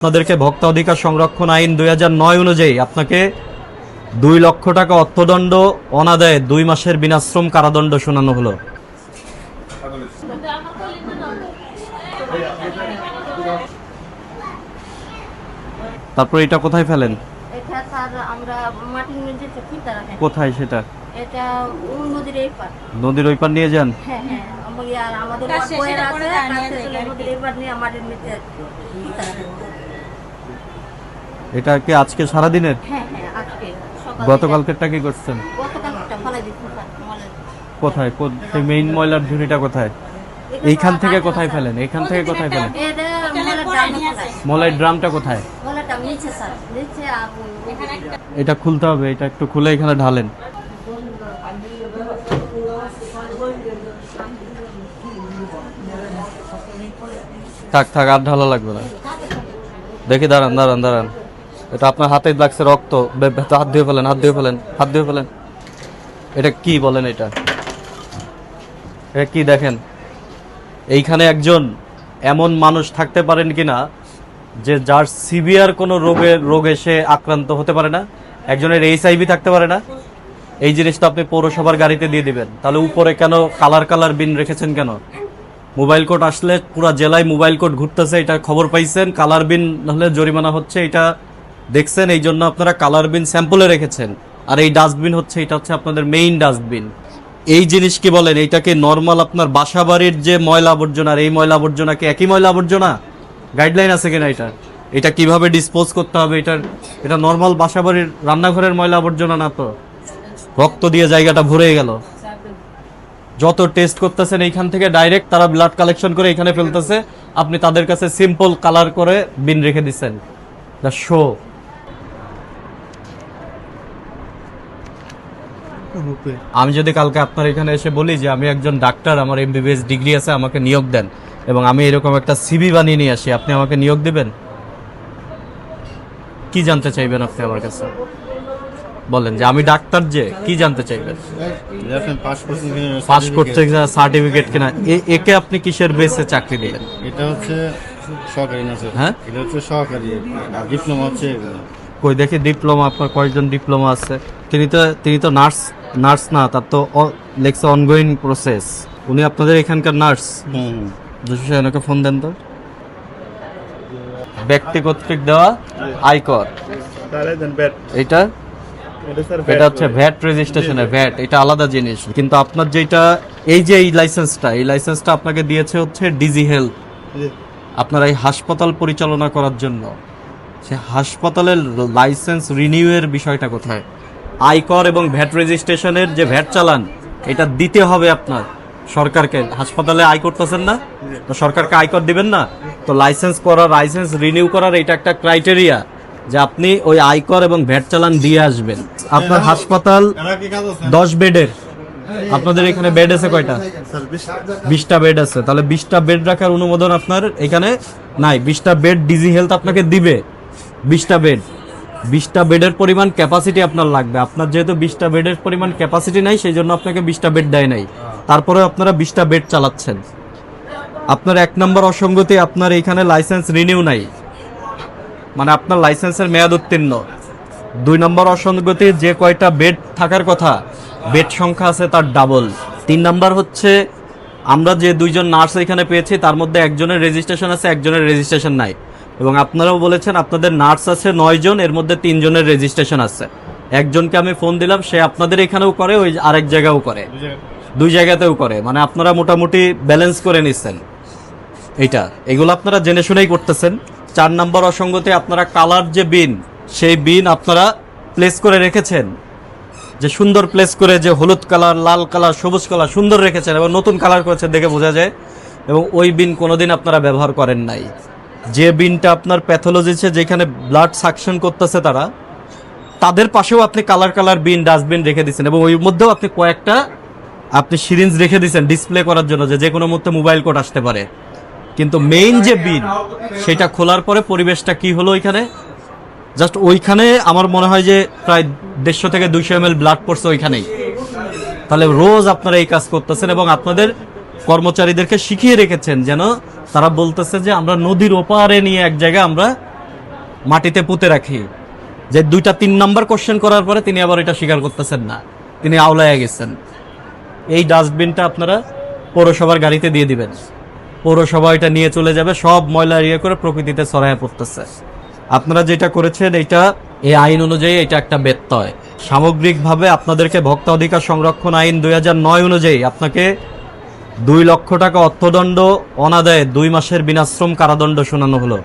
আপনাদেরকে ভোক্তা অধিকার সংরক্ষণ আইন 2009 অনুযায়ী আপনাকে 2 লক্ষ টাকা অর্থদণ্ড, অনাদায়ে 2 মাসের বিনাশ্রম কারাদণ্ড শোনানো হলো। তারপর এটা কোথায় ফেলেন? এটা স্যার আমরা মাটির নিচে ফিতা রাখেন। কোথায় সেটা? এটা নদীর এই পার। নদীর ওই পার নিয়ে যান? হ্যাঁ হ্যাঁ, আর আমাদের বইয়ের আছে কাছে নদীর এই পার নিয়ে মাটির নিচে ফিতা রাখেন। এটা কি আজকে সারা দিনের? হ্যাঁ হ্যাঁ, আজকে সকালে। গতকালকেরটা কি করছেন? গতকালটা ফলাই দিচ্ছি স্যার মলে। কোথায়? সেই মেইন ময়লার ঝুড়িটা কোথায়? এইখান থেকে কোথায় ফেলেন? এইখান থেকে কোথায় ফেলেন? এটা মলের ড্রামে ফেলাই। মলের ড্রামটা কোথায়? মলেরটা নিচে স্যার, নিচে আর এখানে একটা এটা খুলতে হবে, এটা একটু খুলে এখানে ঢালেন। থাক থাক, আর ঢালা লাগবে না। দেখি, দাঁড়ান দাঁড়ান দাঁড়ান, এটা আপনার হাতে লাগছে রক্ত। হাত দিয়ে ফেলেন, হাত দিয়ে ফেলেন, হাত দিয়ে ফেলেন। এটা কি বলেন? এটা কি দেখেন? এইখানে একজন এমন মানুষ থাকতে পারেন কিনা যে যার সিভিয়ার কোনো রোগে সে আক্রান্ত হতে পারে না, একজনের HIV থাকতে পারে না। এই জিনিসটা আপনি পৌরসভার গাড়িতে দিয়ে দিবেন। তাহলে উপরে কেন কালার বিন রেখেছেন কেন? মোবাইল কোড আসলে পুরা জেলায় মোবাইল কোড ঘুরতেছে, এটা খবর পাইছেন। কালার বিন হলে জরিমানা হচ্ছে, এটা দেখছেন। এই জন্য আপনারা কালার বিন স্যাম্পলে রেখেছেন। আর এই ডাস্টবিন হচ্ছে, এটা হচ্ছে আপনাদের মেইন ডাস্টবিন। এই জিনিস কি বলেন, এইটাকে নর্মাল আপনার বাসা বাড়ির যে ময়লা আবর্জনা, এই ময়লা আবর্জনাকে একই ময়লা আবর্জনা? গাইডলাইন আছে কিনা এটা কিভাবে ডিসপোজ করতে হবে? এটা নর্মাল বাসা বাড়ির রান্নাঘরের ময়লা আবর্জনা না তো। রক্ত দিয়ে জায়গাটা ভরে গেল। যত টেস্ট করতেছেন এইখান থেকে ডাইরেক্ট তারা ব্লাড কালেকশন করে এখানে ফেলতেছে। আপনি তাদের কাছে সিম্পল কালার করে বিন রেখে দিচ্ছেন। The show. আমি যদি কালকে আপনার এখানে এসে বলি যে আমি একজন ডাক্তার, আমার MBBS ডিগ্রি আছে, আমাকে নিয়োগ দেন, এবং আমি এরকম একটা CV বানিয়ে নিয়ে আসি, আপনি আমাকে নিয়োগ দিবেন? কি জানতে চাইবেন আপনি আমার কাছে? বলেন যে আমি ডাক্তার, যে কি জানতে চাইবেন? পাস করতে সার্টিফিকেট কিনা? একে আপনি কিসের বেসে চাকরি দিলেন? এটা হচ্ছে সরকারি না স্যার। হ্যাঁ, এটা হচ্ছে সরকারি, ডিপ্লোমা হচ্ছে। কই দেখি ডিপ্লোমা, আপনার কয়েকজন ডিপ্লোমা আছে? তিনি তো নার্স না, তার তো লেখছে অনগোয়িং প্রসেস। উনি আপনাদের এখানকার নার্স? ওনাকে ফোন দেন তো। ব্যক্তি কর্তৃক দেওয়া আয়কর, এটা এটা হচ্ছে ভ্যাট রেজিস্ট্রেশনের ভ্যাট, এটা আলাদা জিনিস। কিন্তু আপনার যেটা এই যে এই লাইসেন্সটা আপনাকে দিয়েছে হচ্ছে ডিজি হেলথ, আপনার এই হাসপাতাল পরিচালনা করার জন্য। সে হাসপাতালের লাইসেন্স রিনিউয়ের বিষয়টা কোথায়? আয়কর এবং ভ্যাট রেজিস্ট্রেশনের যে ভ্যাট চালান, এটা দিতে হবে আপনার সরকারকে। হাসপাতালে আয় করতেছেন না, তো সরকারকে আয়কর দিবেন না? তো লাইসেন্স রিনিউ করার এটা একটা ক্রাইটেরিয়া যে আপনি ওই আয়কর এবং ভ্যাট চালান দিয়ে আসবেন। আপনার হাসপাতাল 10 বেডের, আপনাদের এখানে বেড আছে কয়টা? 20টা বেড আছে। তাহলে 20টা বেড রাখার অনুমোদন আপনার এখানে নাই। 20টা বেড ডিজি হেলথ আপনাকে দিবে। 20টা বেডের পরিমাণ ক্যাপাসিটি আপনার লাগবে। আপনার যেহেতু 20টা বেডের পরিমাণ ক্যাপাসিটি নাই, সেই জন্য আপনাকে 20টা বেড দেয় নাই। তারপরে আপনারা 20টা বেড চালাচ্ছেন। আপনার 1 নম্বর অসঙ্গতি, আপনার এখানে লাইসেন্স রিনিউ নাই, মানে আপনার লাইসেন্সের মেয়াদ উত্তীর্ণ। 2 নম্বর অসঙ্গতি, যে কয়টা বেড থাকার কথা বেড সংখ্যা আছে তার ডাবল। 3 নম্বর হচ্ছে আমরা যে 2জন নার্স এখানে পেয়েছি, তার মধ্যে একজনের রেজিস্ট্রেশন আছে, একজনের রেজিস্ট্রেশন নাই। এবং আপনারাও বলেছেন আপনাদের নার্স আছে 9 জন, এর মধ্যে 3 জনের রেজিস্ট্রেশন আছে। একজনকে আমি ফোন দিলাম, সে আপনাদের এখানেও করে, ওই আরেক জায়গাও করে, 2 জায়গাতেও করে। মানে আপনারা মোটামুটি ব্যালেন্স করে নিচ্ছেন। এগুলো আপনারা জেনে শুনেই করতেছেন। 4 নম্বর অসঙ্গতি, আপনারা কালার যে বিন, সেই বিন আপনারা প্লেস করে রেখেছেন, যে সুন্দর প্লেস করে, যে হলুদ কালার, লাল কালার, সবুজ কালার সুন্দর রেখেছেন এবং নতুন কালার করেছেন, দেখে বোঝা যায়। এবং ওই বিন কোনোদিন আপনারা ব্যবহার করেন নাই। যে বিনটা আপনার প্যাথোলজিছে, যেখানে ব্লাড সাকশন করতেছে তাদের পাশেও আপনি কালার বিন, ডাস্টবিন রেখে দিচ্ছেন। এবং ওই মধ্যেও আপনি কয়েকটা সিরিঞ্জ রেখে দিচ্ছেন ডিসপ্লে করার জন্য, যে কোনো মুহূর্তে মোবাইল কোড আসতে পারে। কিন্তু মেইন যে বিন, সেটা খোলার পরে পরিবেশটা কি হলো, ওইখানে জাস্ট ওইখানে আমার মনে হয় যে প্রায় 150 থেকে 200 ml ব্লাড পড়ছে ওইখানেই। তাহলে রোজ আপনারা এই কাজ করতেছেন এবং আপনাদের কর্মচারীদেরকে শিখিয়ে রেখেছেন, যেন তারা বলতেছে যে আমরা নদীর ওপারে নিয়ে এক জায়গায় আমরা মাটিতে পুঁতে রাখি, যে 2-3 নাম্বার কোশ্চেন করার পরে তিনি আবার এটা স্বীকার করতেছেন না, তিনি আওলায় গেছেন। এই ডাস্টবিনটা আপনারা পৌরসভার গাড়িতে দিয়ে দিবেন, পৌরসভা এটা নিয়ে চলে যাবে, সব ময়লা ইয়ে করে প্রকৃতিতে ছড়ায় পড়তেছে। আপনারা যেটা করেছেন এটা এই আইন অনুযায়ী এটা একটা ব্যত্যয়। সামগ্রিকভাবে আপনাদেরকে ভোক্তা অধিকার সংরক্ষণ আইন 2009 অনুযায়ী আপনাকে 2 লক্ষ টাকা অর্থদণ্ড, অনাদায়ে 2 মাসের বিনাশ্রম কারাদণ্ড শোনানো হলো।